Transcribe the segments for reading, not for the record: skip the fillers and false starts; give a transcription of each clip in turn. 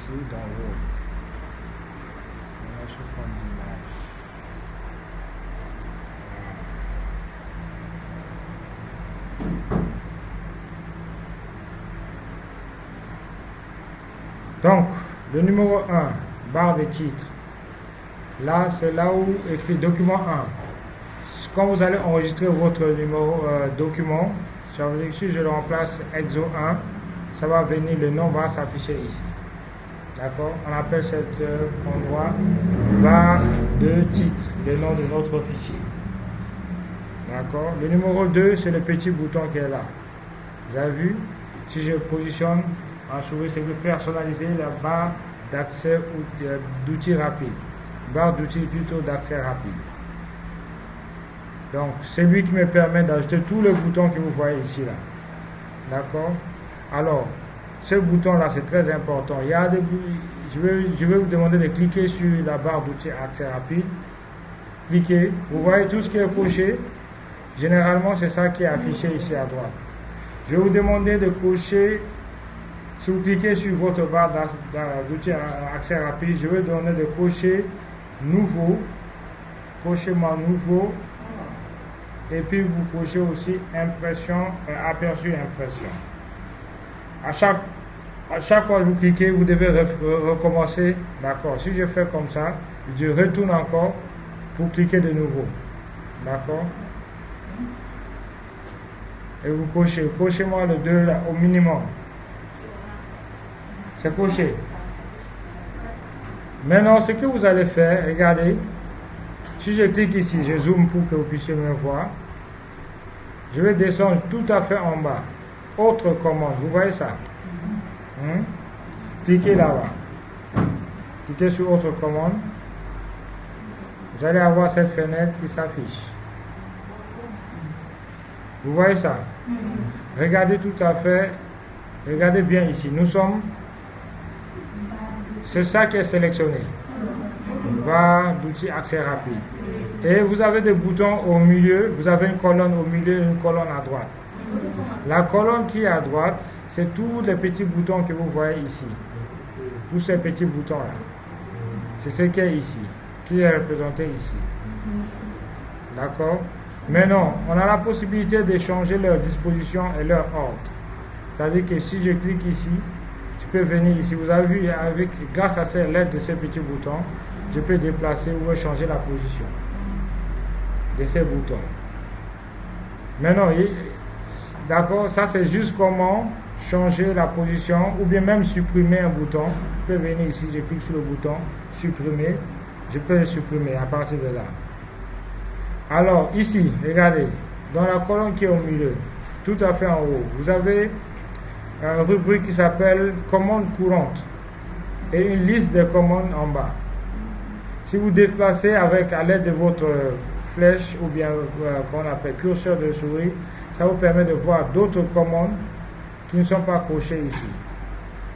ici dans Word. On est sous forme d'image. Donc, le numéro 1, barre des titres. Là, c'est là où écrit document 1. Quand vous allez enregistrer votre numéro document, ça veut dire que si je le remplace EXO 1, ça va venir, le nom va s'afficher ici. D'accord? On appelle cet endroit barre de titre, le nom de notre fichier. D'accord? Le numéro 2, c'est le petit bouton qui est là. Vous avez vu? Si je positionne en souris, c'est de personnaliser la barre d'accès d'outils rapides. Barre d'outils plutôt d'accès rapide. Donc, c'est lui qui me permet d'ajouter tous les boutons que vous voyez ici là. D'accord? Alors, ce bouton là, c'est très important. Il y a je vais vous demander de cliquer sur la barre d'outils accès rapide. Cliquez. Vous voyez tout ce qui est coché. Généralement, c'est ça qui est affiché ici à droite. Je vais vous demander de cocher. Si vous cliquez sur votre barre d'outils accès rapide, je vais vous demander de cocher nouveau. Cochez-moi nouveau. Et puis vous cochez aussi impression, aperçu impression. À chaque fois que vous cliquez, vous devez recommencer. D'accord. Si je fais comme ça, je retourne encore pour cliquer de nouveau. D'accord. Et vous cochez. Cochez-moi le 2 là, au minimum. C'est coché. Maintenant, ce que vous allez faire, regardez. Si je clique ici, je zoome pour que vous puissiez me voir. Je vais descendre tout à fait en bas. Autre commande, vous voyez ça? Cliquez là-bas. Cliquez sur autre commande. Vous allez avoir cette fenêtre qui s'affiche. Vous voyez ça? Regardez tout à fait. Regardez bien ici. C'est ça qui est sélectionné. Barre d'outils accès rapide. Et vous avez des boutons au milieu. Vous avez une colonne au milieu et une colonne à droite. La colonne qui est à droite, c'est tous les petits boutons que vous voyez ici. Tous ces petits boutons-là. C'est ce qui est ici, qui est représenté ici. D'accord? Maintenant, on a la possibilité de changer leur disposition et leur ordre. C'est-à-dire que si je clique ici, je peux venir ici. Vous avez vu, grâce à l'aide de ces petits boutons, je peux déplacer ou changer la position de ces boutons. Maintenant, d'accord, ça c'est juste comment changer la position ou bien même supprimer un bouton. Je peux venir ici, je clique sur le bouton supprimer, je peux le supprimer à partir de là. Alors ici, regardez, dans la colonne qui est au milieu, tout à fait en haut, vous avez une rubrique qui s'appelle commandes courantes et une liste de commandes en bas. Si vous déplacez à l'aide de votre flèche ou bien qu'on appelle curseur de souris, ça vous permet de voir d'autres commandes qui ne sont pas cochées ici.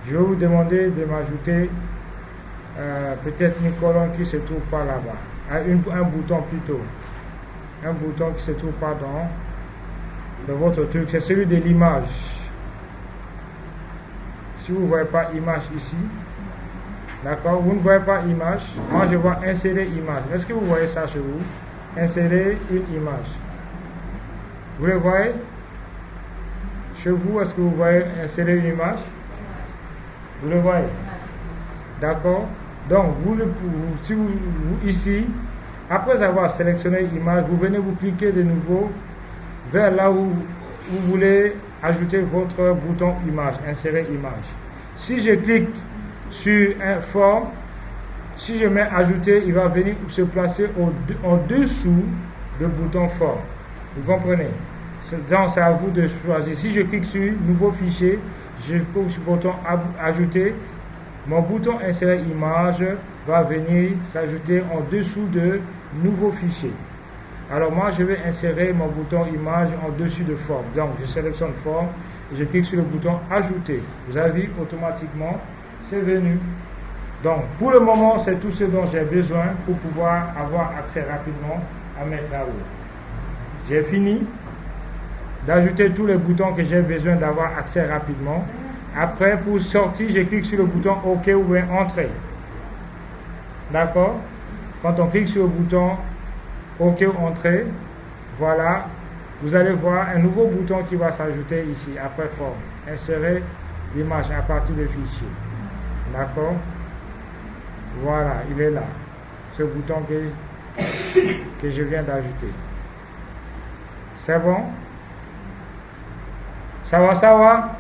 Je vais vous demander de m'ajouter peut-être une colonne qui ne se trouve pas là-bas, un bouton plutôt, un bouton qui ne se trouve pas dans votre truc, c'est celui de l'image. Si vous ne voyez pas image ici, d'accord, vous ne voyez pas image, moi je vois insérer image. Est-ce que vous voyez ça chez vous? Insérer une image. Vous le voyez? Chez vous, est-ce que vous voyez insérer une image? Vous le voyez? D'accord? Donc, ici, après avoir sélectionné l'image, vous venez vous cliquer de nouveau vers là où vous voulez ajouter votre bouton image, insérer image. Si je clique sur un forme, si je mets ajouter, il va venir se placer en dessous du bouton forme. Vous comprenez? Donc c'est à vous de choisir. Si je clique sur nouveau fichier, je clique sur le bouton ajouter, mon bouton insérer image va venir s'ajouter en dessous de nouveau fichier. Alors moi je vais insérer mon bouton image en dessus de forme. Donc je sélectionne forme et je clique sur le bouton ajouter. Vous avez vu automatiquement, c'est venu. Donc pour le moment c'est tout ce dont j'ai besoin pour pouvoir avoir accès rapidement à mes travaux. J'ai fini d'ajouter tous les boutons que j'ai besoin d'avoir accès rapidement. Après, pour sortir, je clique sur le bouton OK ou bien Entrée. D'accord? Quand on clique sur le bouton OK ou Entrée, voilà, vous allez voir un nouveau bouton qui va s'ajouter ici, après Forme. Insérer l'image à partir du fichier. D'accord? Voilà, il est là. Ce bouton que je viens d'ajouter. C'est bon? Ça va?